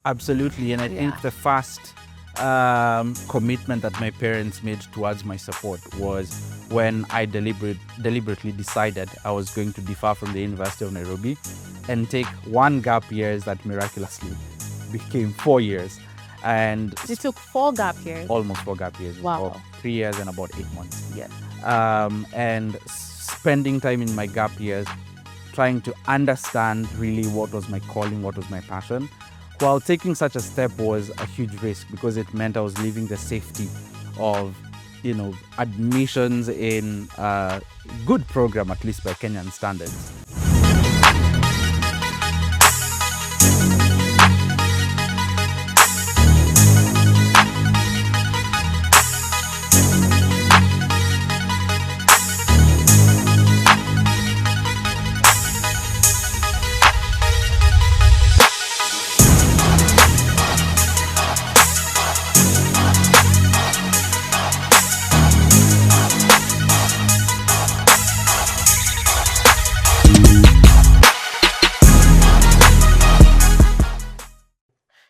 Absolutely. And I Yeah. think the first commitment that my parents made towards my support was when I deliberately decided I was going to defer from the University of Nairobi and take one gap years that miraculously became 4 years. And You took 4 gap years. almost 4 gap years. Wow. Or 3 years and about 8 months. Yes. And spending time in my gap years trying to understand really what was my calling, what was my passion. While taking such a step was a huge risk because it meant I was leaving the safety of, admissions in a good program, at least by Kenyan standards.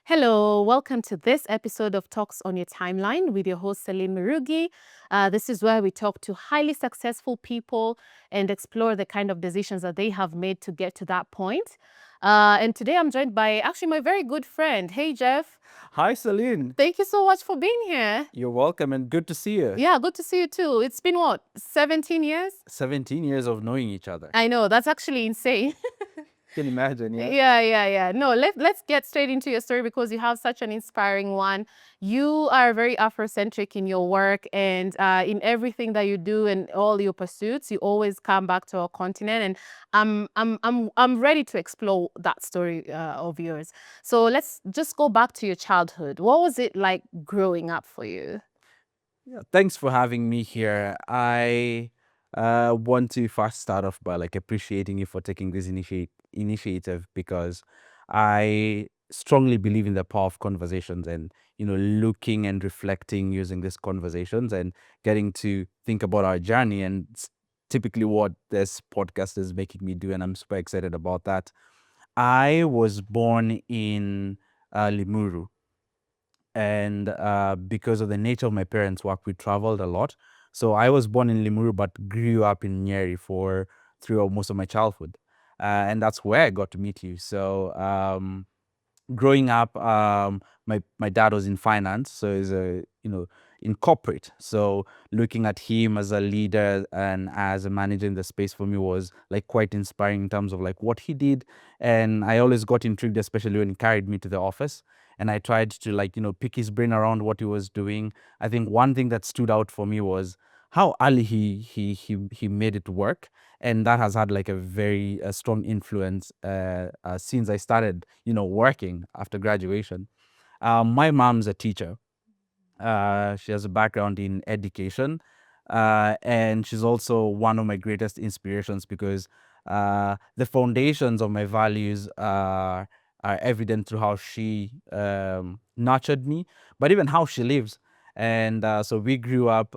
Hello, welcome to this episode of Talks on Your Timeline with your host, Celine Mirugi. This is where we talk to highly successful people and explore the kind of decisions that they have made to get to that point. And today I'm joined by actually my very good friend. Hey, Jeff. Hi, Celine. Thank you so much for being here. You're welcome and good to see you. Yeah, good to see you too. It's been what, 17 years? 17 years of knowing each other. I know, that's actually insane. Can you imagine, yeah? Yeah. No, let's get straight into your story because you have such an inspiring one. You are very Afrocentric in your work and in everything that you do and all your pursuits. You always come back to our continent, and I'm ready to explore that story of yours. So let's just go back to your childhood. What was it like growing up for you? Yeah, thanks for having me here. I want to first start off by appreciating you for taking this initiative because I strongly believe in the power of conversations and looking and reflecting using these conversations and getting to think about our journey, and it's typically what this podcast is making me do, and I'm super excited about that. I was born in Limuru, and because of the nature of my parents' work, we traveled a lot. So I was born in Limuru, but grew up in Nyeri for throughout most of my childhood, and that's where I got to meet you. So growing up, my dad was in finance, so he's in corporate. So looking at him as a leader and as a manager in the space for me was quite inspiring in terms of what he did, and I always got intrigued, especially when he carried me to the office. And I tried to pick his brain around what he was doing. I think one thing that stood out for me was how early he made it work, and that has had a very strong influence since I started working after graduation. My mom's a teacher. She has a background in education, and she's also one of my greatest inspirations because the foundations of my values are evident through how she nurtured me, but even how she lives. And so we grew up,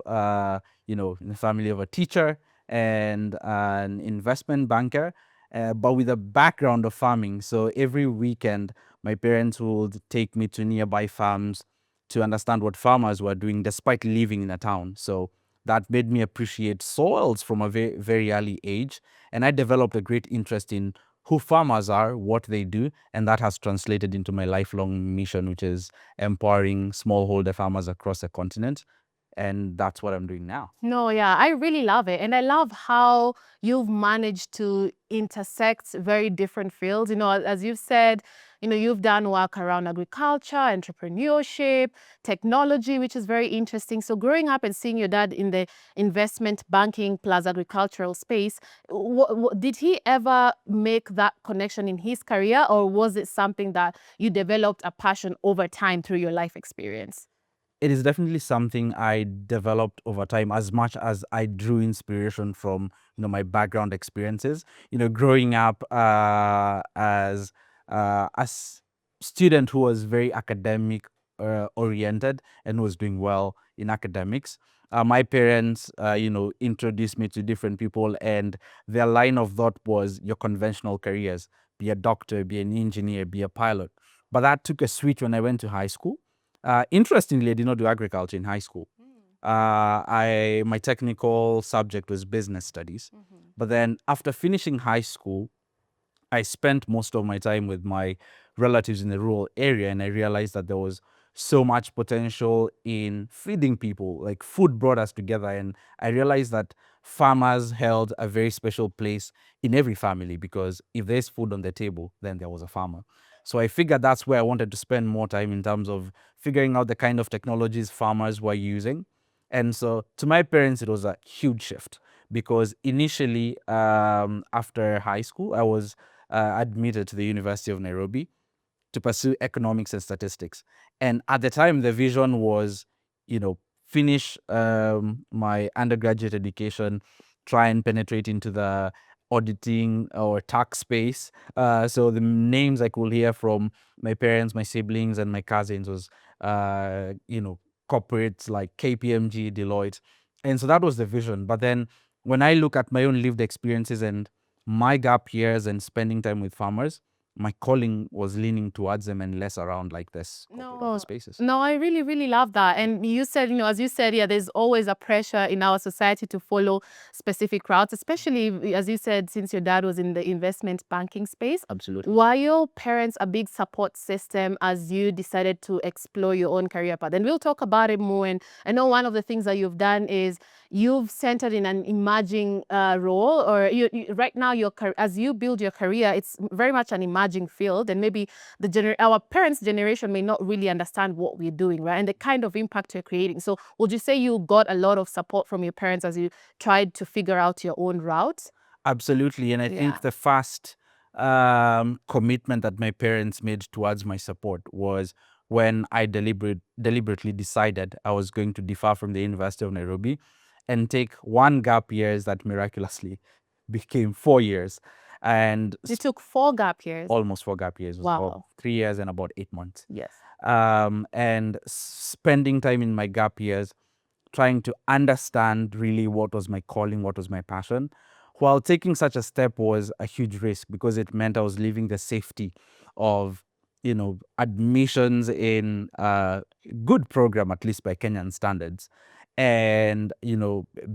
in the family of a teacher and an investment banker, but with a background of farming. So every weekend, my parents would take me to nearby farms to understand what farmers were doing despite living in a town. So that made me appreciate soils from a very, very early age. And I developed a great interest in who farmers are, what they do, and that has translated into my lifelong mission, which is empowering smallholder farmers across the continent. And that's what I'm doing now. No, yeah, I really love it. And I love how you've managed to intersect very different fields. As you've said, you've done work around agriculture, entrepreneurship, technology, which is very interesting. So growing up and seeing your dad in the investment banking plus agricultural space, did he ever make that connection in his career, or was it something that you developed a passion over time through your life experience? It is definitely something I developed over time as much as I drew inspiration from my background experiences. Growing up as a student who was very academic oriented and was doing well in academics. My parents, introduced me to different people, and their line of thought was your conventional careers: be a doctor, be an engineer, be a pilot. But that took a switch when I went to high school. Interestingly, I did not do agriculture in high school. My technical subject was business studies. But then after finishing high school, I spent most of my time with my relatives in the rural area, and I realized that there was so much potential in feeding people. Like, food brought us together, and I realized that farmers held a very special place in every family, because if there's food on the table, then there was a farmer. So I figured that's where I wanted to spend more time, in terms of figuring out the kind of technologies farmers were using. And so to my parents, it was a huge shift, because initially, after high school, I was admitted to the University of Nairobi to pursue economics and statistics. And at the time, the vision was, finish my undergraduate education, try and penetrate into the auditing or tax space. So the names I could hear from my parents, my siblings, and my cousins was, corporates like KPMG, Deloitte. And so that was the vision. But then when I look at my own lived experiences and my gap years and spending time with farmers, my calling was leaning towards them and less around like this corporate office spaces. No, I really, really love that. And you said, as you said, yeah, there's always a pressure in our society to follow specific routes, especially, as you said, since your dad was in the investment banking space. Absolutely. Were your parents a big support system as you decided to explore your own career path? And we'll talk about it more. And I know one of the things that you've done is you've centered in an emerging role, or right now, as you build your career, it's very much an emerging field, and maybe our parents' generation may not really understand what we're doing, right? And the kind of impact you're creating. So would you say you got a lot of support from your parents as you tried to figure out your own route? Absolutely. And I think the first commitment that my parents made towards my support was when I deliberately decided I was going to differ from the University of Nairobi and take one gap years that miraculously became 4 years. And You took 4 gap years. Almost 4 gap years. It was Wow. about 3 years and about 8 months. Yes. And spending time in my gap years trying to understand really what was my calling, what was my passion. While taking such a step was a huge risk, because it meant I was leaving the safety of, admissions in a good program, at least by Kenyan standards, and,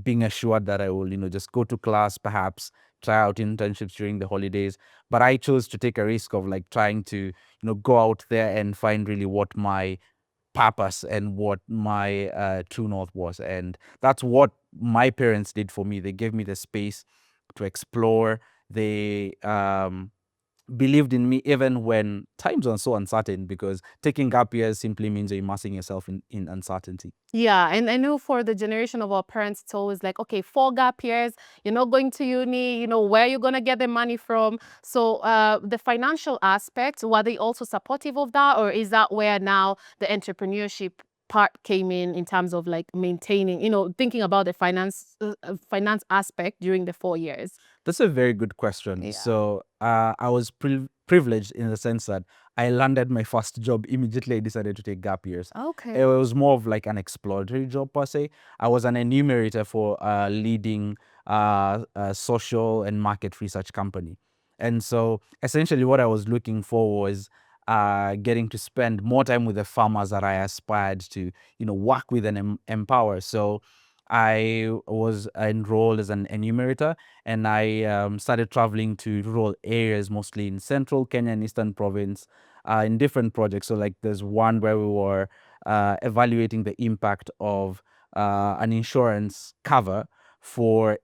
being assured that I will, just go to class, perhaps try out internships during the holidays. But I chose to take a risk of like trying to, go out there and find really what my purpose and what my true north was. And that's what my parents did for me. They gave me the space to explore. They believed in me even when times were so uncertain, because taking gap years simply means you're immersing yourself in uncertainty. Yeah, and I know for the generation of our parents, it's always like, okay, 4 gap years, you're not going to uni, where are you going to get the money from? So the financial aspect, were they also supportive of that? Or is that where now the entrepreneurship part came in terms of like maintaining, thinking about the finance aspect during the 4 years? That's a very good question. Yeah. So I was privileged in the sense that I landed my first job immediately. I decided to take gap years. Okay. It was more of like an exploratory job per se. I was an enumerator for a leading social and market research company. And so essentially what I was looking for was getting to spend more time with the farmers that I aspired to, work with and empower. So I was enrolled as an enumerator, and I started traveling to rural areas, mostly in central Kenya and eastern province, in different projects. So like there's one where we were evaluating the impact of an insurance cover for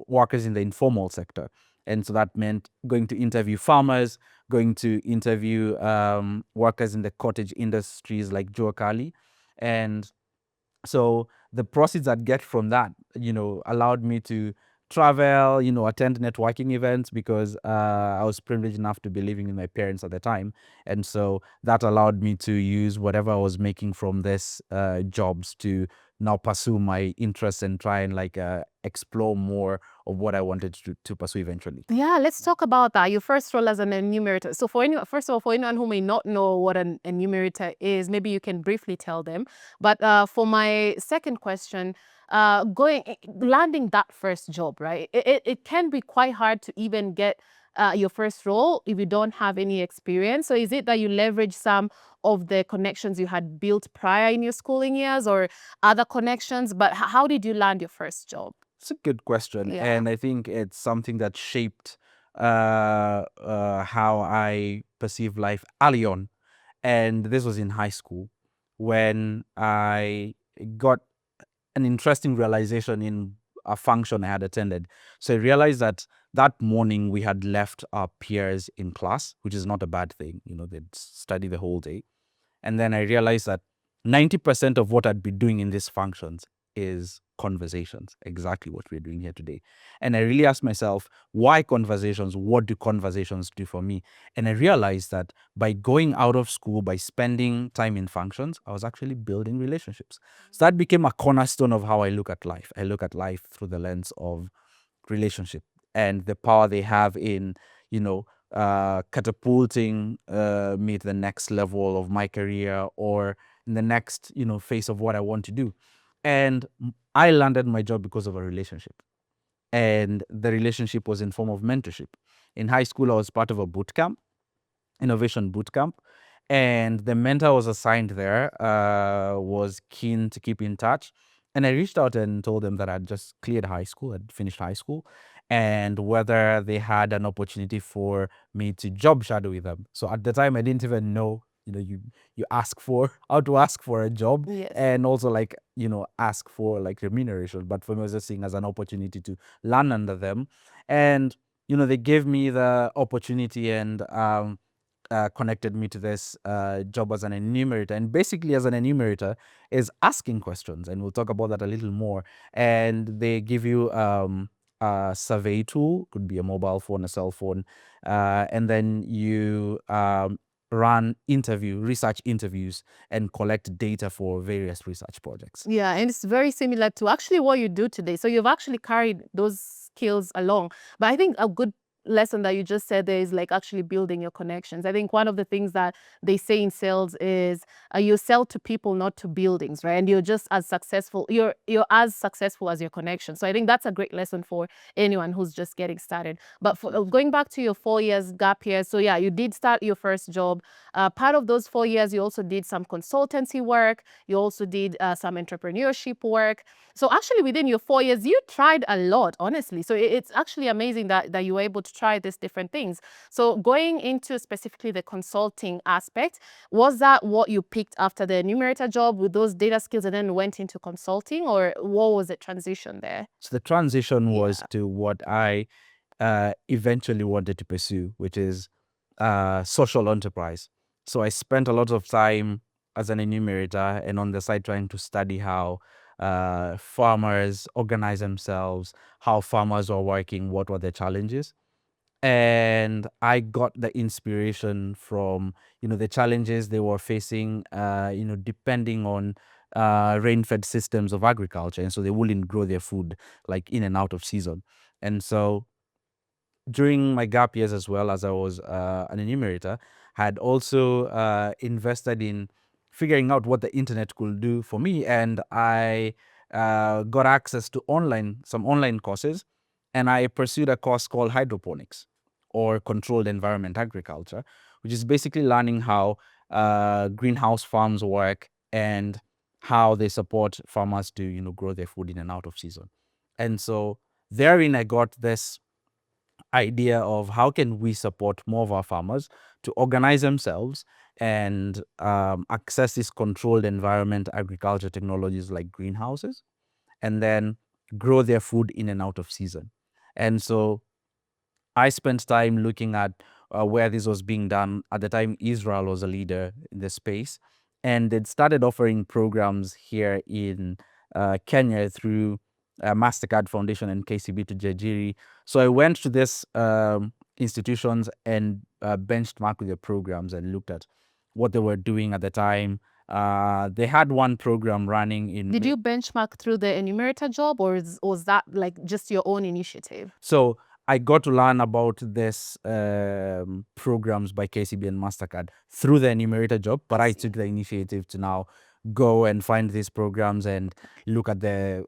workers in the informal sector. And so that meant going to interview farmers, going to interview workers in the cottage industries like Jua Kali. And so the proceeds I'd get from that, allowed me to travel, attend networking events, because I was privileged enough to be living with my parents at the time. And so that allowed me to use whatever I was making from this jobs to now pursue my interests and try and explore more of what I wanted to pursue eventually. Yeah, let's talk about that. Your first role as an enumerator. So first of all, for anyone who may not know what an enumerator is, maybe you can briefly tell them. But for my second question, landing that first job, right? It can be quite hard to even get your first role if you don't have any experience? So is it that you leverage some of the connections you had built prior in your schooling years, or other connections? But how did you land your first job? It's a good question, Yeah. and I think it's something that shaped how I perceive life early on. And this was in high school when I got an interesting realization in a function I had attended. So I realized that that morning we had left our peers in class, which is not a bad thing. They'd study the whole day. And then I realized that 90% of what I'd be doing in these functions is conversations, exactly what we're doing here today. And I really asked myself, why conversations? What do conversations do for me? And I realized that by going out of school, by spending time in functions, I was actually building relationships. So that became a cornerstone of how I look at life. I look at life through the lens of relationship and the power they have in, catapulting me to the next level of my career or in the next, phase of what I want to do. And I landed my job because of a relationship. And the relationship was in form of mentorship. In high school, I was part of a boot camp, innovation boot camp, and the mentor was assigned there, was keen to keep in touch. And I reached out and told them that I'd just cleared high school, I'd finished high school, and whether they had an opportunity for me to job shadow with them. So at the time, I didn't even know, you ask for how to ask for a job, Yes. and also like, ask for like remuneration. But for me, I was just seeing as an opportunity to learn under them. And, they gave me the opportunity and connected me to this job as an enumerator. And basically, as an enumerator, is asking questions, and we'll talk about that a little more. And they give you a survey tool, could be a mobile phone, a cell phone, and then you run research interviews, and collect data for various research projects. Yeah, and it's very similar to actually what you do today. So you've actually carried those skills along. But I think a good lesson that you just said there is like actually building your connections. I think one of the things that they say in sales is you sell to people, not to buildings, right? And you're just as successful. You're as successful as your connections. So I think that's a great lesson for anyone who's just getting started. But going back to your 4 years gap year, so yeah, you did start your first job. Part of those 4 years, you also did some consultancy work. You also did some entrepreneurship work. So actually, within your 4 years, you tried a lot, honestly. So it's actually amazing that you were able to try these different things. So going into specifically the consulting aspect, was that what you picked after the enumerator job with those data skills and then went into consulting, or what was the transition there? So the transition was to what I eventually wanted to pursue, which is social enterprise. So I spent a lot of time as an enumerator and on the side trying to study how farmers organize themselves, how farmers are working, what were their challenges. And I got the inspiration from, the challenges they were facing, depending on rain-fed systems of agriculture. And so they wouldn't grow their food like in and out of season. And so during my gap years, as well as I was an enumerator, had also invested in figuring out what the internet could do for me. And I got access to some online courses, and I pursued a course called hydroponics, or controlled environment agriculture, which is basically learning how greenhouse farms work and how they support farmers to, grow their food in and out of season. And so therein I got this idea of how can we support more of our farmers to organize themselves and access these controlled environment agriculture technologies like greenhouses, and then grow their food in and out of season. And so I spent time looking at where this was being done. At the time, Israel was a leader in the space, and it started offering programs here in Kenya through MasterCard Foundation and KCB to Jajiri. So I went to these institutions and benchmarked with their programs and looked at what they were doing at the time. They had one program running in. Did you benchmark through the enumerator job, or was that like just your own initiative? So I got to learn about this programs by KCB and MasterCard through the enumerator job, but I took the initiative to now go and find these programs and look at the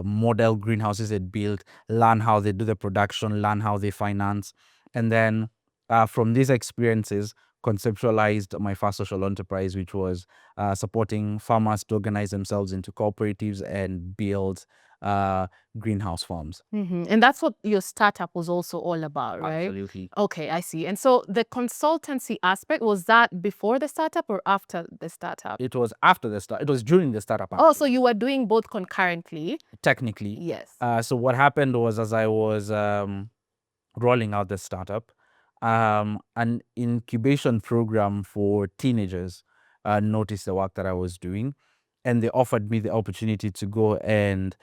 model greenhouses they built, learn how they do the production, learn how they finance, And then from these experiences, conceptualized my first social enterprise, which was supporting farmers to organize themselves into cooperatives and build uh, greenhouse farms. And that's what your startup was also all about, right? Absolutely. Okay, I see. And so the consultancy aspect, was that before the startup or after the startup? It was after the start. It was during the startup, Oh, so actually, you were doing both concurrently? technically. Yes. So what happened was, as I was rolling out the startup, an incubation program for teenagers noticed the work that I was doing, and they offered me the opportunity to go and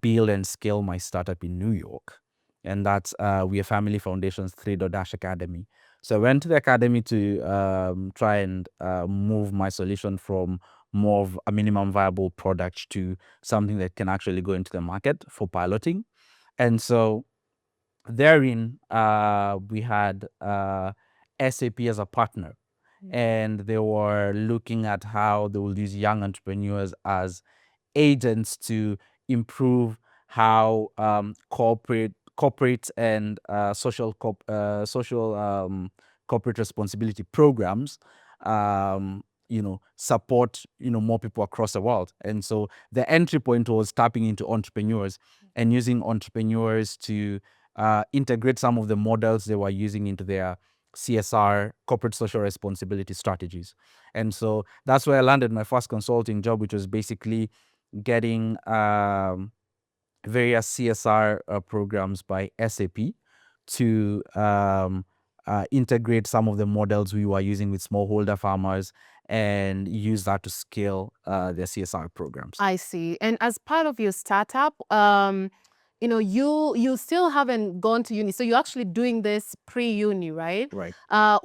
build and scale my startup in New York. And that's We Are Family Foundation's 3 Dash Academy. So I went to the academy to try and move my solution from more of a minimum viable product to something that can actually go into the market for piloting. And so therein, we had SAP as a partner, and they were looking at how they will use young entrepreneurs as agents to improve how corporate and social corporate responsibility programs support more people across the world. And so the entry point was tapping into entrepreneurs and using entrepreneurs to integrate some of the models they were using into their CSR, corporate social responsibility strategies. And so that's where I landed my first consulting job, which was basically getting various CSR programs by SAP to integrate some of the models we were using with smallholder farmers and use that to scale their CSR programs. I see. And as part of your startup, you still haven't gone to uni, so you're actually doing this pre-uni, right? Right. How,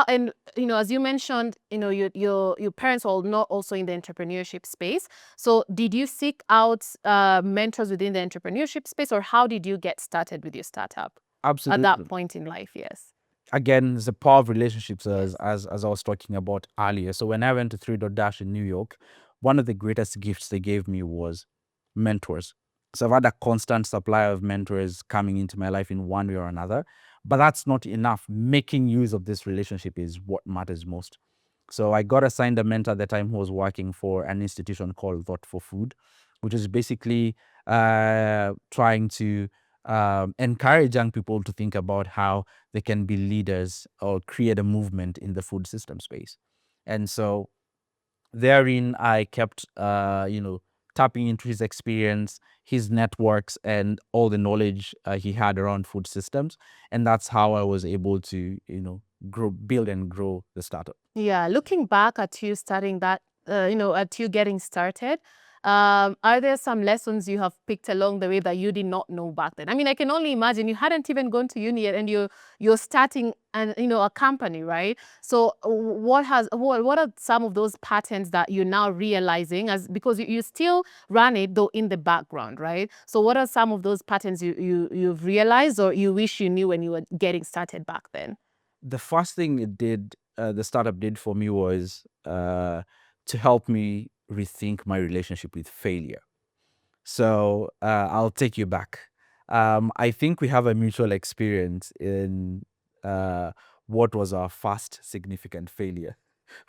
and as you mentioned, your parents are not also in the entrepreneurship space. So did you seek out mentors within the entrepreneurship space, or how did you get started with your startup at that point in life? Yes. Again, the power of relationships, Yes. as I was talking about earlier. So when I went to 3 Dash in New York, one of the greatest gifts they gave me was mentors. So I've had a constant supply of mentors coming into my life in one way or another, but that's not enough. Making use of this relationship is what matters most. So I got assigned a mentor at the time who was working for an institution called Thought for Food, which is basically trying to encourage young people to think about how they can be leaders or create a movement in the food system space. And so therein, I kept, tapping into his experience, his networks, and all the knowledge he had around food systems. And that's how I was able to, build and grow the startup. Yeah, looking back at you starting that, at you getting started, are there some lessons you have picked along the way that you did not know back then? I mean, I can only imagine you hadn't even gone to uni yet, and you're starting a company, right? So what are some of those patterns that you're now realizing, as because you still run it though in the background, right? So what are some of those patterns you've realized or you wish you knew when you were getting started back then? The first thing the startup did for me was to help me rethink my relationship with failure. So I'll take you back. I think we have a mutual experience in what was our first significant failure,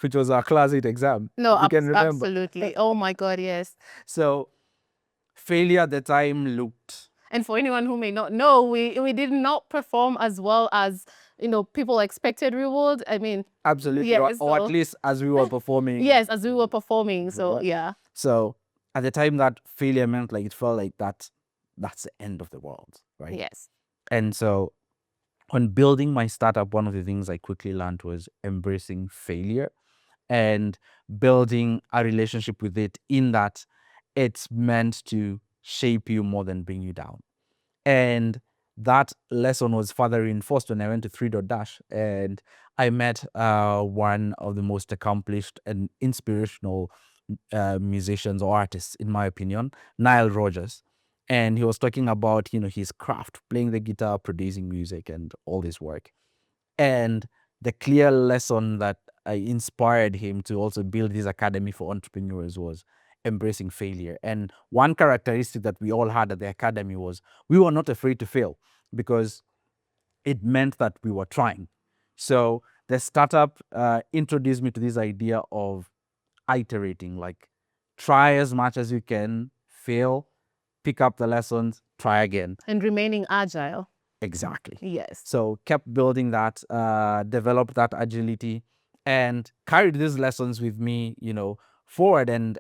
which was our class 8 exam. No, If you can remember. absolutely. Oh my God, yes. So failure at the time looked And for anyone who may not know, we did not perform as well as people expected we would. I mean, absolutely, yeah, or at so least as we were performing. yes, as we were performing. So yeah. So at the time, that failure meant like it felt like that's the end of the world, right? Yes. And so on building my startup, one of the things I quickly learned was embracing failure and building a relationship with it, in that it's meant to shape you more than bring you down. And that lesson was further reinforced when I went to 3 Dash, and I met one of the most accomplished and inspirational musicians or artists, in my opinion, Nile Rodgers. And he was talking about, his craft, playing the guitar, producing music, and all this work. And the clear lesson that inspired him to also build this academy for entrepreneurs was embracing failure. And one characteristic that we all had at the academy was we were not afraid to fail, because it meant that we were trying. So the startup introduced me to this idea of iterating, like try as much as you can, fail, pick up the lessons, try again. And remaining agile. Exactly. Yes. So kept building that, developed that agility, and carried these lessons with me, forward. And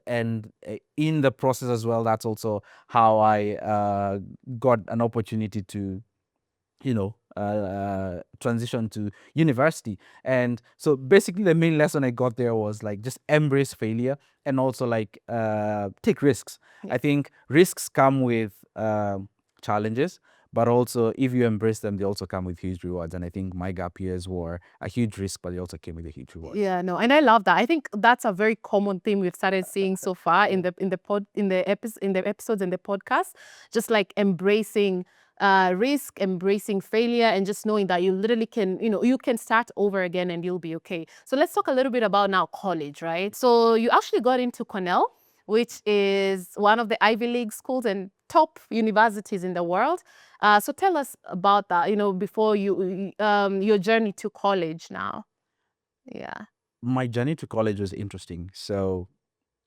in the process as well, that's also how I got an opportunity to transition to university. And so basically the main lesson I got there was like just embrace failure, and also like take risks. I think risks come with challenges, but also if you embrace them, they also come with huge rewards. And I think my gap years were a huge risk, but they also came with a huge reward. Yeah, no, and I love that. I think that's a very common theme we've started seeing so far in the episodes and the podcast. Just like embracing risk, embracing failure, and just knowing that you literally can, you can start over again and you'll be okay. So let's talk a little bit about now college, right? So you actually got into Cornell, which is one of the Ivy League schools and top universities in the world. So tell us about that, before your journey to college now. Yeah. My journey to college was interesting. So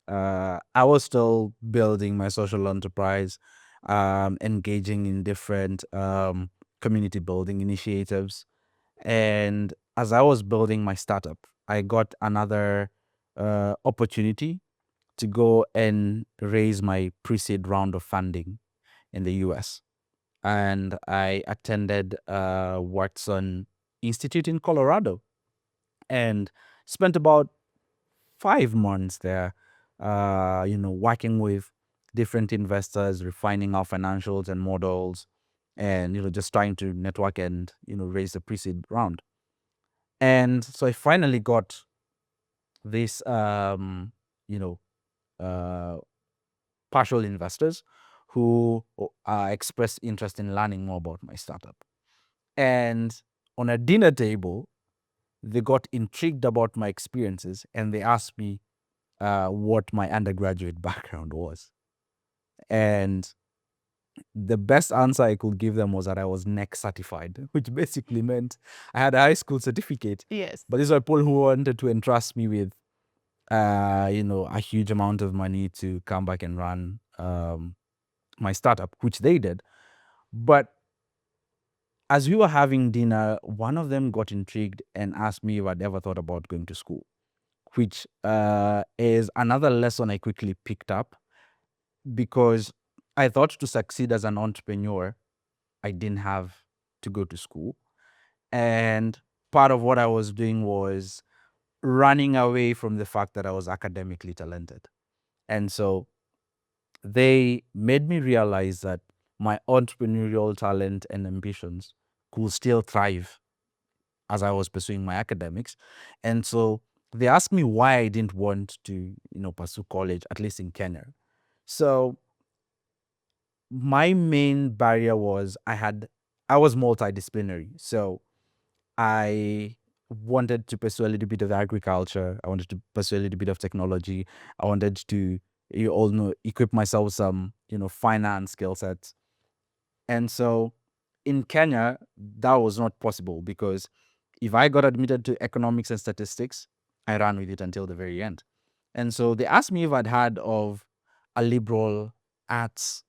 I was still building my social enterprise, engaging in different community building initiatives. And as I was building my startup, I got another opportunity to go and raise my pre-seed round of funding in the US. And I attended Watson Institute in Colorado and spent about 5 months there, working with different investors, refining our financials and models, and just trying to network and raise the pre-seed round. And so I finally got this, uh, partial investors who expressed interest in learning more about my startup. And on a dinner table, they got intrigued about my experiences, and they asked me what my undergraduate background was. And the best answer I could give them was that I was NEC certified, which basically meant I had a high school certificate. Yes. But these were people who wanted to entrust me with, a huge amount of money to come back and run my startup, which they did. But as we were having dinner, one of them got intrigued and asked me if I'd ever thought about going to school, which is another lesson I quickly picked up, because I thought to succeed as an entrepreneur, I didn't have to go to school. And part of what I was doing was running away from the fact that I was academically talented. And so they made me realize that my entrepreneurial talent and ambitions could still thrive as I was pursuing my academics. And so they asked me why I didn't want to, pursue college, at least in Kenya. So my main barrier was I was multidisciplinary. So I wanted to pursue a little bit of agriculture. I wanted to pursue a little bit of technology. I wanted to, you all know, equip myself with some, finance skill sets. And so in Kenya, that was not possible, because if I got admitted to economics and statistics, I ran with it until the very end. And so they asked me if I'd heard of a liberal arts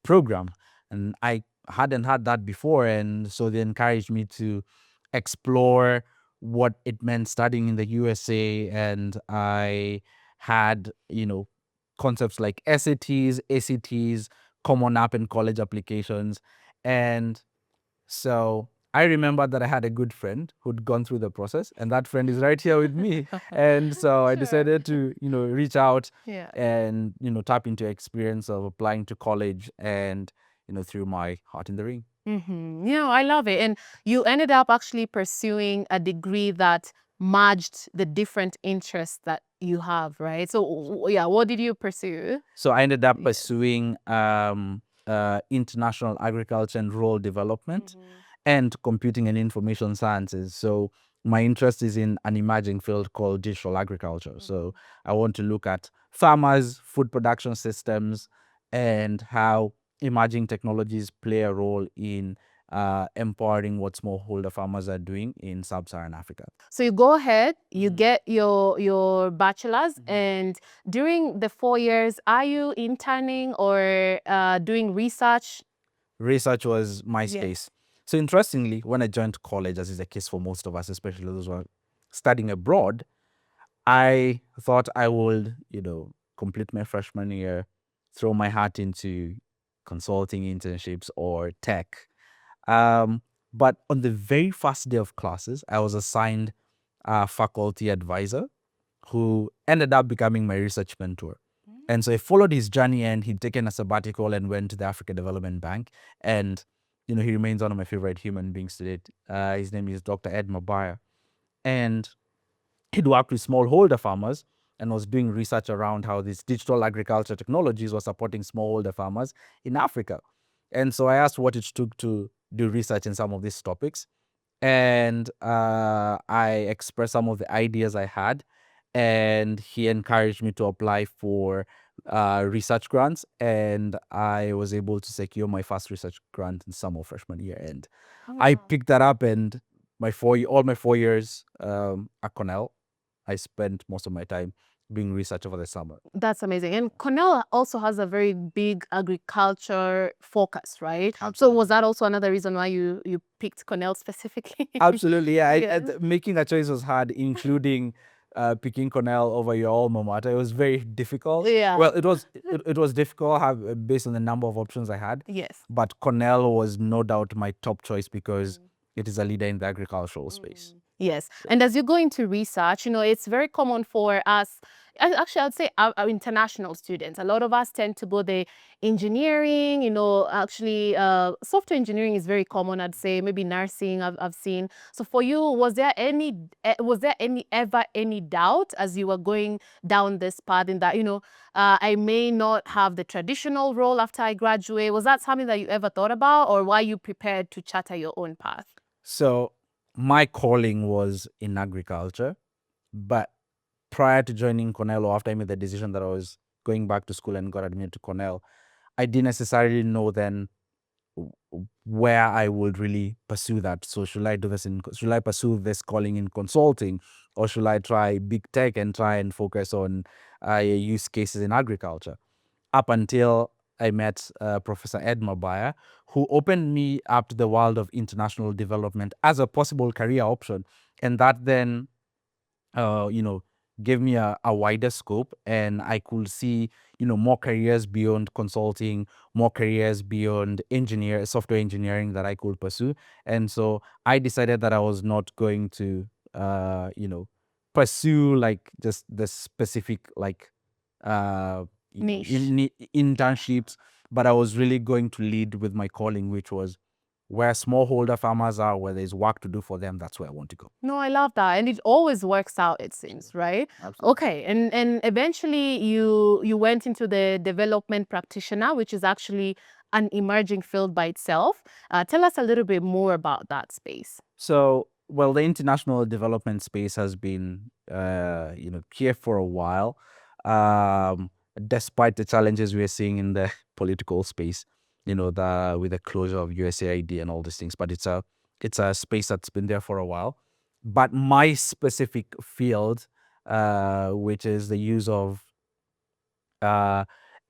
program, and I hadn't had that before. And so they encouraged me to explore what it meant studying in the USA. And I had, concepts like SATs, ACTs, common app and college applications. And so I remember that I had a good friend who'd gone through the process, and that friend is right here with me. And so I decided to, reach out Yeah. and, tap into experience of applying to college, and, threw my heart in the ring. I love it. And you ended up actually pursuing a degree that merged the different interests that you have, right? So, yeah, what did you pursue? So I ended up Yes. pursuing international agriculture and rural development and computing and information sciences. So my interest is in an emerging field called digital agriculture. So I want to look at farmers, food production systems, and how emerging technologies play a role in empowering what smallholder farmers are doing in sub-Saharan Africa. So you go ahead, you get your bachelor's, and during the 4 years, are you interning or doing research? Research was my space. So interestingly, when I joined college, as is the case for most of us, especially those who are studying abroad, I thought I would, complete my freshman year, throw my hat into consulting internships or tech. But on the very first day of classes, I was assigned a faculty advisor who ended up becoming my research mentor. And so I followed his journey, and he'd taken a sabbatical and went to the Africa Development Bank. And, he remains one of my favorite human beings to date. His name is Dr. Ed Mabaya. And he'd worked with smallholder farmers and was doing research around how these digital agriculture technologies were supporting smallholder farmers in Africa. And so I asked what it took to do research in some of these topics. And I expressed some of the ideas I had, and he encouraged me to apply for research grants, and I was able to secure my first research grant in summer freshman year. And I picked that up, and all my 4 years at Cornell, I spent most of my time doing research over the summer. That's amazing. And Cornell also has a very big agriculture focus, right? So Absolutely. was that also another reason why you picked Cornell specifically? Absolutely, yeah. Yes. Making a choice was hard, including picking Cornell over your alma mater. It was very difficult. Yeah. Well, it was difficult based on the number of options I had. Yes. But Cornell was no doubt my top choice because it is a leader in the agricultural space. Yes. And as you go into research, it's very common for us, actually, I'd say our international students. A lot of us tend to go the engineering, actually, software engineering is very common, I'd say, maybe nursing, I've seen. So for you, was there ever any doubt as you were going down this path in that, I may not have the traditional role after I graduate? Was that something that you ever thought about, or were you prepared to charter your own path? So my calling was in agriculture, but prior to joining Cornell, or after I made the decision that I was going back to school and got admitted to Cornell, I didn't necessarily know then where I would really pursue that. So should I pursue this calling in consulting, or should I try big tech and try and focus on use cases in agriculture? Up until I met Professor Ed Mabaya, who opened me up to the world of international development as a possible career option. And that then, gave me a wider scope, and I could see, more careers beyond consulting, more careers beyond software engineering that I could pursue. And so I decided that I was not going to, pursue like just the specific Niche. internships, but I was really going to lead with my calling, which was where smallholder farmers are, where there's work to do for them. That's where I want to go. No, I love that. And it always works out, it seems, right? Absolutely. Okay. And eventually you went into the development practitioner, which is actually an emerging field by itself. Tell us a little bit more about that space. So, well, the international development space has been, here for a while, despite the challenges we're seeing in the political space, with the closure of USAID and all these things. But it's a space that's been there for a while. But my specific field, which is the use of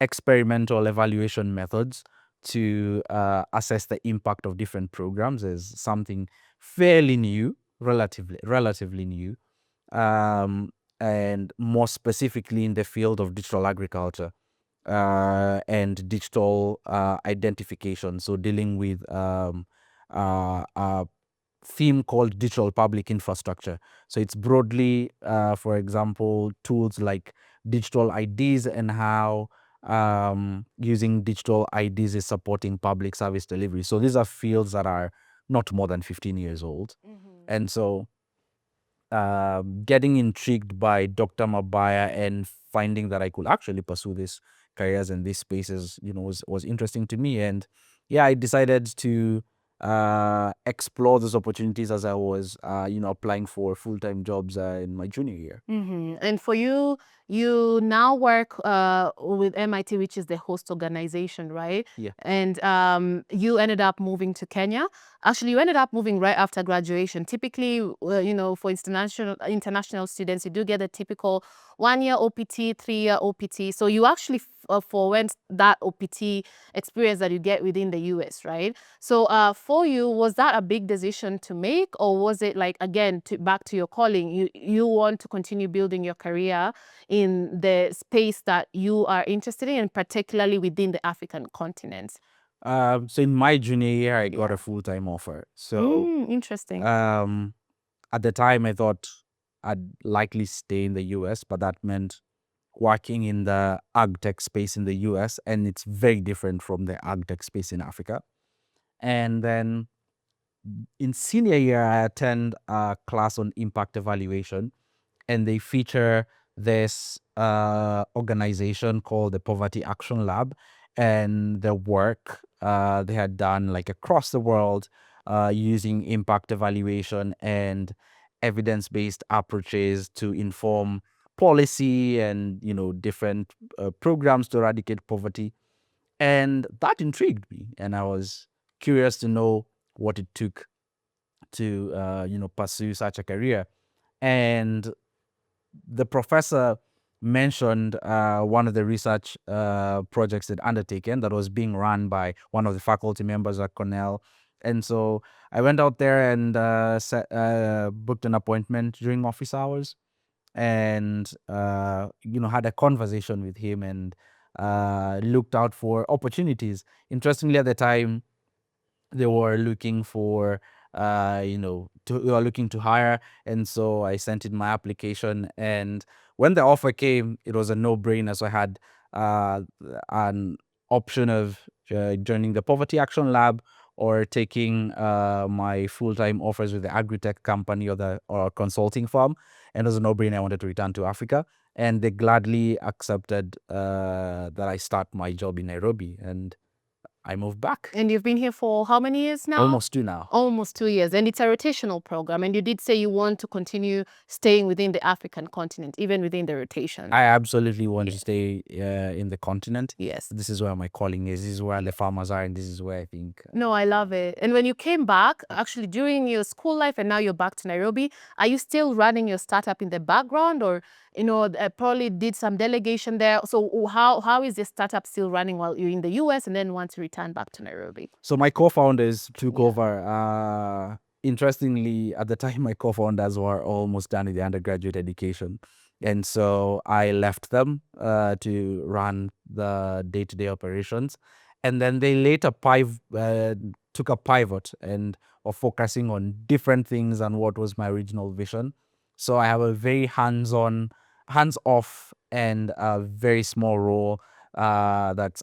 experimental evaluation methods to assess the impact of different programs, is something fairly new, relatively new, and more specifically in the field of digital agriculture and digital identification. So dealing with a theme called digital public infrastructure. So it's broadly, for example, tools like digital IDs and how using digital IDs is supporting public service delivery. So these are fields that are not more than 15 years old. And so getting intrigued by Dr. Mabaya and finding that I could actually pursue these careers in these spaces, was interesting to me. And yeah, I decided to explore those opportunities as I was, applying for full-time jobs in my junior year. And for you, you now work with MIT, which is the host organization, right? Yeah. And you ended up moving to Kenya. Actually, you ended up moving right after graduation. Typically, for international students, you do get a typical 1-year OPT, 3-year OPT. So you actually forewent that OPT experience that you get within the US, right? So for you, was that a big decision to make, or was it like, again, back to your calling, you want to continue building your career in the space that you are interested in, and particularly within the African continent? So in my junior year, I got a full-time offer. So Interesting. at the time, I thought I'd likely stay in the US, but that meant working in the ag tech space in the US, and it's very different from the ag tech space in Africa. And then in senior year, I attend a class on impact evaluation, and they feature this organization called the Poverty Action Lab, and the work they had done like across the world using impact evaluation and evidence-based approaches to inform policy and different programs to eradicate poverty. And that intrigued me, and I was curious to know what it took to pursue such a career. And the professor mentioned one of the research projects that undertaken that was being run by one of the faculty members at Cornell. And so I went out there and booked an appointment during office hours, and had a conversation with him, and looked out for opportunities. Interestingly, at the time, they were looking for they were looking to hire, and so I sent in my application. And when the offer came, it was a no-brainer. So I had an option of joining the Poverty Action Lab or taking my full-time offers with the agri-tech company or consulting firm. And it was a no-brainer. I wanted to return to Africa, and they gladly accepted that I start my job in Nairobi, and I moved back. And you've been here for how many years now? Almost 2 now. Almost 2 years. And it's a rotational program. And you did say you want to continue staying within the African continent, even within the rotation. I absolutely want to stay in the continent. Yes. This is where my calling is. This is where the farmers are, and this is where I think. No, I love it. And when you came back, actually during your school life, and now you're back to Nairobi, are you still running your startup in the background, or probably did some delegation there? So how is your startup still running while you're in the US and then want to return back to Nairobi? So my co-founders took over. Interestingly, at the time, my co-founders were almost done with the undergraduate education. And so I left them to run the day-to-day operations. And then they later took a pivot and of focusing on different things than what was my original vision. So I have a very hands-off and a very small role that's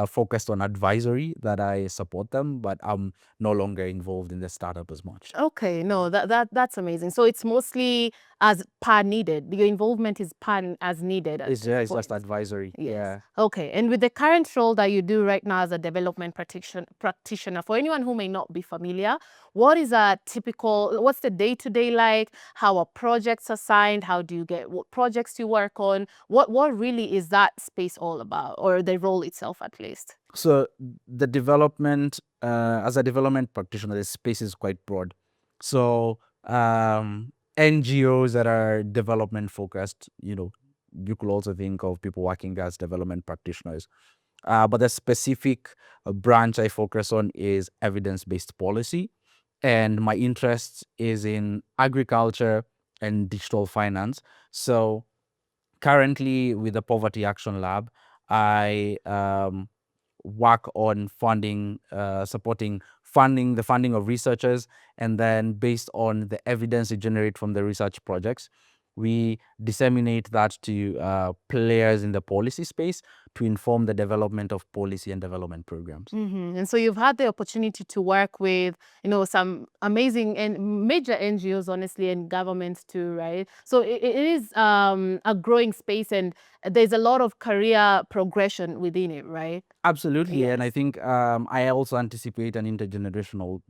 focused on advisory, that I support them, but I'm no longer involved in the startup as much. Okay, no, that's amazing. So it's mostly as per needed. Your involvement is per as needed. It's just advisory. Yes. Yeah. Okay, and with the current role that you do right now as a development practitioner, for anyone who may not be familiar, what's the day-to-day like? How are projects assigned? How do you get what projects you work on? What really is that space all about, or the role itself at least? So the development, as a development practitioner, the space is quite broad. So NGOs that are development focused, you could also think of people working as development practitioners. But the specific branch I focus on is evidence-based policy. And my interest is in agriculture and digital finance. So currently with the Poverty Action Lab, I work on supporting the funding of researchers, and then based on the evidence we generate from the research projects, we disseminate that to players in the policy space to inform the development of policy and development programs. And so you've had the opportunity to work with, some amazing and major NGOs, honestly, and governments too, right? So it is a growing space, and there's a lot of career progression within it, right? Absolutely. Yes. And I think I also anticipate an intergenerational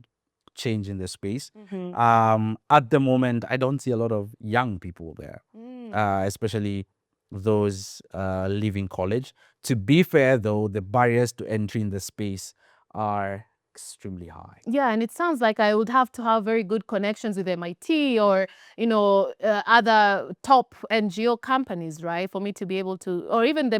change in the space. At the moment, I don't see a lot of young people there, especially those leaving college. To be fair, though, the barriers to entry in the space are extremely high. Yeah, and it sounds like I would have to have very good connections with MIT or, other top NGO companies, right? For me to be able to, or even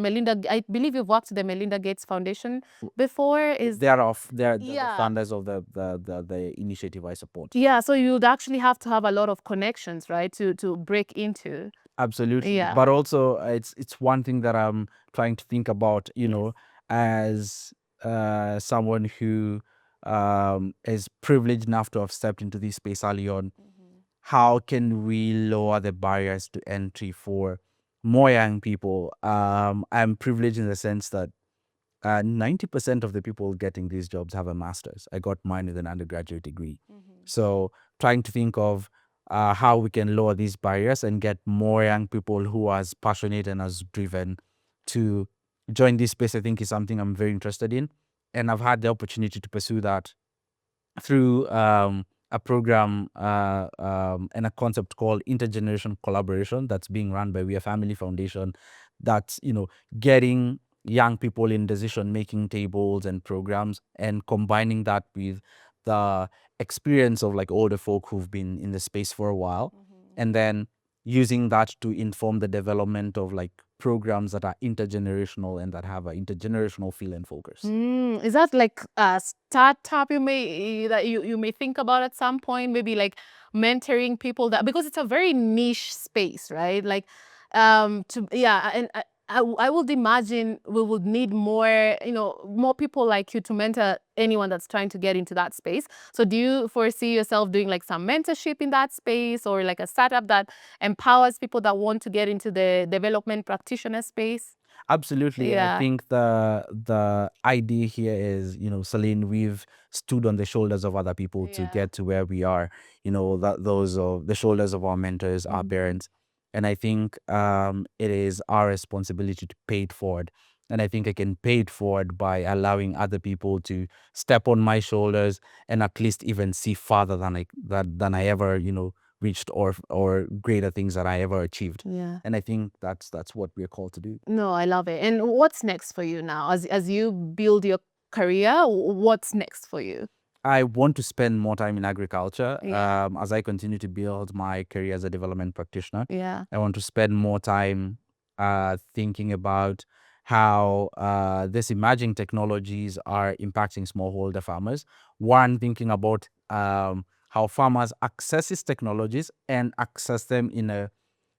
I believe you've worked with the Melinda Gates Foundation before. They're the Yeah. founders of the initiative I support. Yeah, so you would actually have to have a lot of connections, right, to break into. Absolutely. Yeah. But also, it's one thing that I'm trying to think about, as someone who is privileged enough to have stepped into this space early on. How can we lower the barriers to entry for more young people? I'm privileged in the sense that 90% of the people getting these jobs have a master's. I got mine with an undergraduate degree. So trying to think of how we can lower these barriers and get more young people who are as passionate and as driven to join this space, I think is something I'm very interested in. And I've had the opportunity to pursue that through a program and a concept called intergenerational collaboration that's being run by We Are Family Foundation. That's getting young people in decision making tables and programs and combining that with the experience of like older folk who've been in the space for a while, and then using that to inform the development of like programs that are intergenerational and that have an intergenerational feel and focus. Is that like a startup you may think about at some point? Maybe like mentoring people, that because it's a very niche space, right? Like, to yeah, and I would imagine we would need more, more people like you to mentor anyone that's trying to get into that space. So do you foresee yourself doing like some mentorship in that space, or like a startup that empowers people that want to get into the development practitioner space? Absolutely. I Yeah. think the idea here is, Celine, we've stood on the shoulders of other people to Yeah. get to where we are, that those are the shoulders of our mentors, our parents. And I think it is our responsibility to pay it forward. And I think I can pay it forward by allowing other people to step on my shoulders and at least even see farther than I ever, reached, or greater things that I ever achieved. Yeah. And I think that's what we're called to do. No, I love it. And what's next for you now? As you build your career, what's next for you? I want to spend more time in agriculture. Yeah. As I continue to build my career as a development practitioner. Yeah. I want to spend more time thinking about how these emerging technologies are impacting smallholder farmers. One, thinking about how farmers access these technologies and access them in a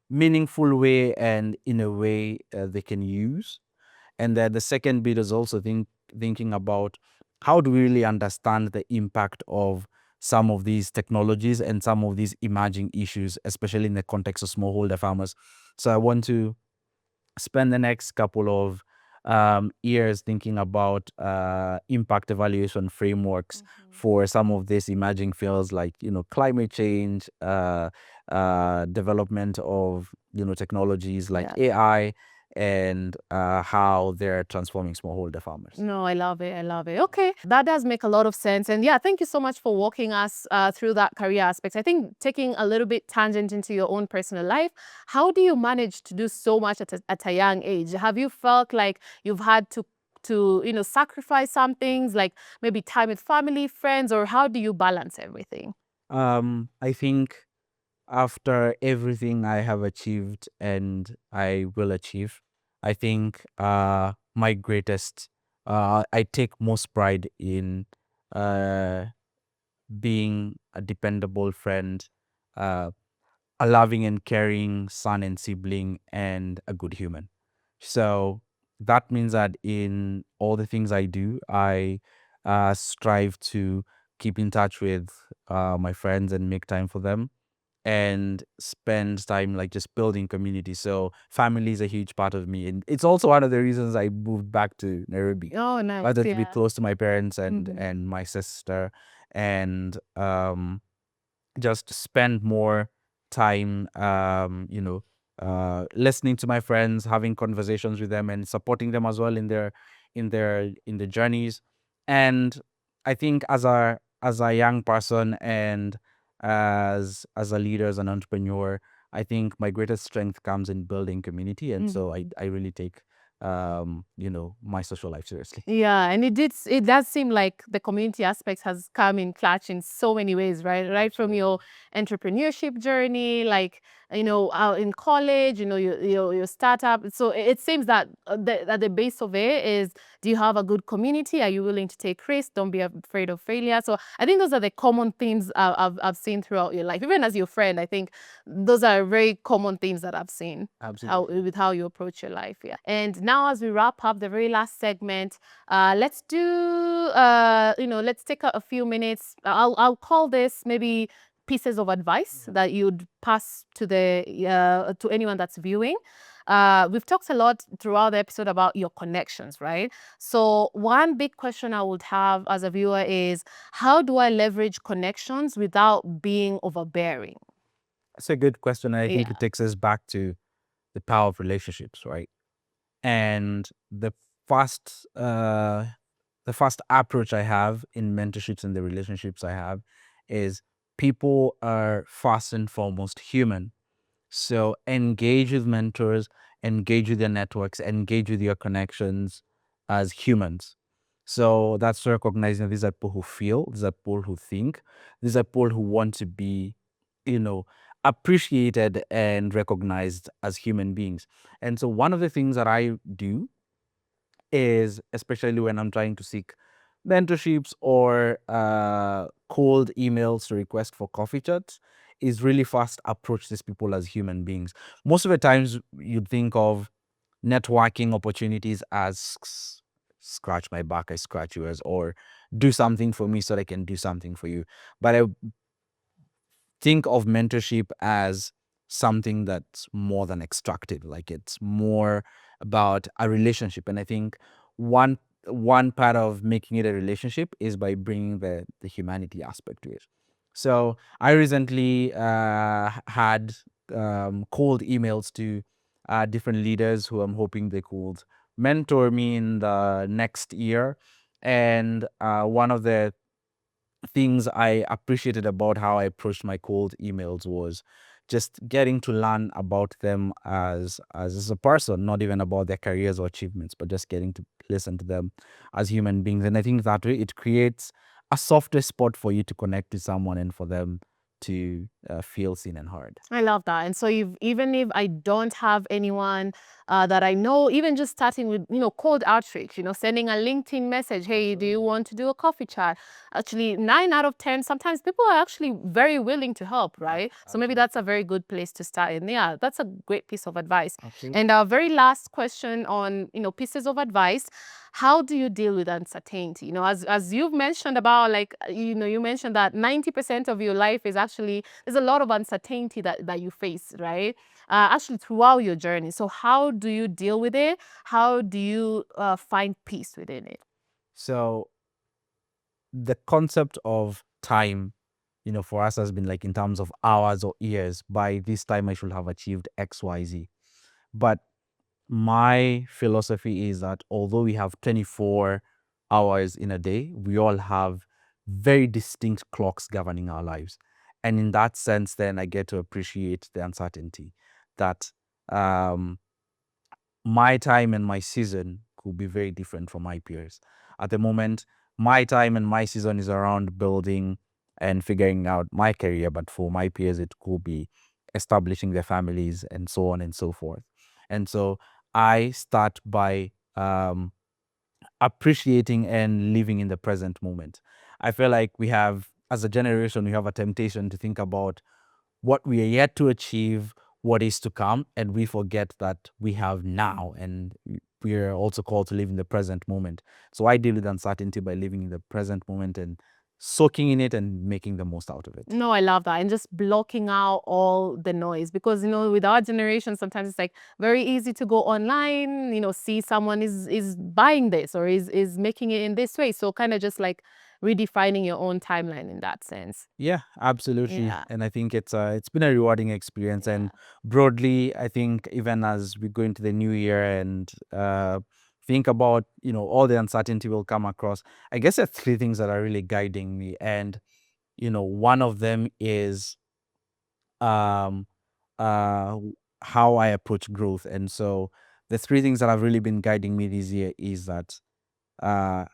meaningful way and in a way they can use. And then the second bit is also thinking about how do we really understand the impact of some of these technologies and some of these emerging issues, especially in the context of smallholder farmers. So I want to spend the next couple of years thinking about impact evaluation frameworks for some of these emerging fields, like climate change, development of technologies like AI, and how they're transforming smallholder farmers. No, I love it. I love it. Okay, that does make a lot of sense. And yeah, thank you so much for walking us through that career aspect. I think taking a little bit tangent into your own personal life, how do you manage to do so much at a young age? Have you felt like you've had to sacrifice some things, like maybe time with family, friends, or how do you balance everything? I think after everything I have achieved and I will achieve, I think I take most pride in uh, being a dependable friend, uh, a loving and caring son and sibling, and a good human. So that means that in all the things I do, I strive to keep in touch with my friends and make time for them and spend time like just building community. So family is a huge part of me, and it's also one of the reasons I moved back to Nairobi. Oh, I nice. wanted to be Yeah. close to my parents and Mhm. and my sister, and just spend more time listening to my friends, having conversations with them, and supporting them as well in their journeys. And I think as a young person and as a leader, as an entrepreneur, I think my greatest strength comes in building community, and so I really take my social life seriously. Yeah, and it does seem like the community aspect has come in clutch in so many ways, right? Right from your entrepreneurship journey, like out in college, your startup. So it seems that at the base of it is, do you have a good community? Are you willing to take risks? Don't be afraid of failure. So I think those are the common themes I've seen throughout your life. Even as your friend, I think those are very common themes that I've seen with how you approach your life. Yeah. And now, as we wrap up the very last segment, let's do, let's take a few minutes. I'll call this maybe pieces of advice that you'd pass to to anyone that's viewing. We've talked a lot throughout the episode about your connections, right? So one big question I would have as a viewer is, how do I leverage connections without being overbearing? That's a good question. I think Yeah. it takes us back to the power of relationships, right? And first uh the first approach I have in mentorships and the relationships I have is, people are first and foremost human. So engage with mentors, engage with your networks, engage with your connections as humans. So that's recognizing these are people who feel, these are people who think, these are people who want to be, you know, appreciated and recognized as human beings. And so one of the things that I do is, especially when I'm trying to seek mentorships or cold emails to request for coffee chats, is really fast approach these people as human beings. Most of the times you'd think of networking opportunities as scratch my back, I scratch yours, or do something for me so that I can do something for you. But I think of mentorship as something that's more than extractive. Like, it's more about a relationship. And I think one one part of making it a relationship is by bringing the humanity aspect to it. So I recently had cold emails to different leaders who I'm hoping they could mentor me in the next year. And one of the things I appreciated about how I approached my cold emails was just getting to learn about them as a person, not even about their careers or achievements, but just getting to listen to them as human beings. And I think that way it creates a softer spot for you to connect to someone and for them to feel seen and heard. I love that. And so, even if I don't have anyone that I know, even just starting with, cold outreach, sending a LinkedIn message, hey, do you want to do a coffee chat? Actually, 9 out of 10, sometimes people are actually very willing to help, right? So maybe that's a very good place to start. And yeah, that's a great piece of advice. Absolutely. And our very last question on, pieces of advice. How do you deal with uncertainty? As you've mentioned about, like, you mentioned that 90% of your life is actually, there's a lot of uncertainty that you face, right? Actually, throughout your journey. So how do you deal with it? How do you find peace within it? So the concept of time, for us has been like in terms of hours or years. By this time, I should have achieved XYZ. But my philosophy is that although we have 24 hours in a day, we all have very distinct clocks governing our lives. And in that sense, then I get to appreciate the uncertainty that um, my time and my season could be very different from my peers. At the moment, my time and my season is around building and figuring out my career, but for my peers, it could be establishing their families and so on and so forth. And so I start by appreciating and living in the present moment. I feel like we have, as a generation, we have a temptation to think about what we are yet to achieve, what is to come, and we forget that we have now, and we are also called to live in the present moment. So I deal with uncertainty by living in the present moment and soaking in it and making the most out of it. No, I love that. And just blocking out all the noise, because, with our generation, sometimes it's like very easy to go online, see someone is buying this or is making it in this way. So kind of just like redefining your own timeline in that sense. Yeah, absolutely. Yeah. And I think it's been a rewarding experience. Yeah. And broadly, I think even as we go into the new year and think about, all the uncertainty we'll come across, I guess there are three things that are really guiding me. And, one of them is um uh, how I approach growth. And so the three things that have really been guiding me this year is that uh,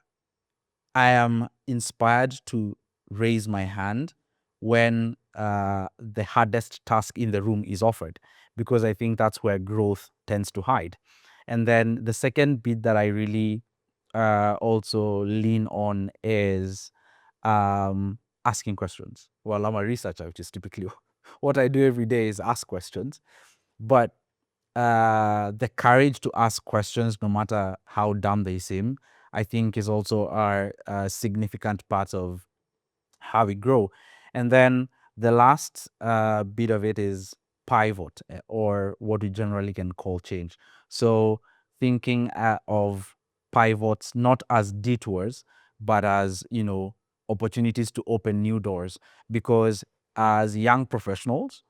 I am inspired to raise my hand when the hardest task in the room is offered, because I think that's where growth tends to hide. And then the second bit that I really also lean on is asking questions. Well, I'm a researcher, which is typically what I do every day is ask questions. But the courage to ask questions, no matter how dumb they seem, I think is also a significant part of how we grow. And then the last bit of it is pivot, or what we generally can call change. So thinking of pivots not as detours, but as, opportunities to open new doors. Because as young professionals,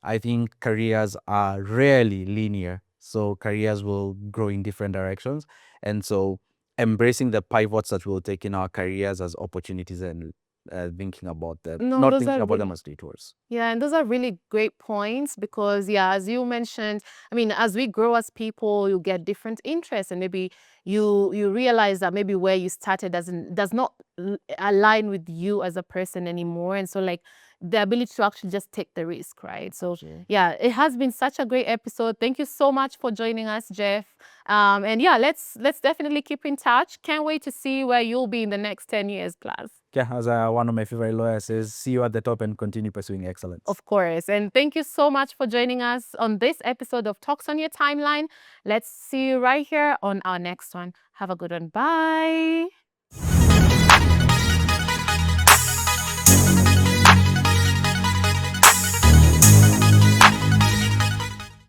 I think careers are rarely linear. So careers will grow in different directions. And so embracing the pivots that we'll take in our careers as opportunities, and thinking about them, No, not those thinking are about them really as detours. Yeah, and those are really great points because, yeah, as you mentioned, I mean, as we grow as people, you get different interests, and maybe you realize that maybe where you started does not align with you as a person anymore, and so like the ability to actually just take the risk, right? So Absolutely. yeah, it has been such a great episode. Thank you so much for joining us, Jeff. And yeah, let's definitely keep in touch. Can't wait to see where you'll be in the next 10 years plus. Yeah, as one of my favorite lawyers says, see you at the top and continue pursuing excellence. Of course. And thank you so much for joining us on this episode of Talks on Your Timeline. Let's see you right here on our next one. Have a good one. Bye.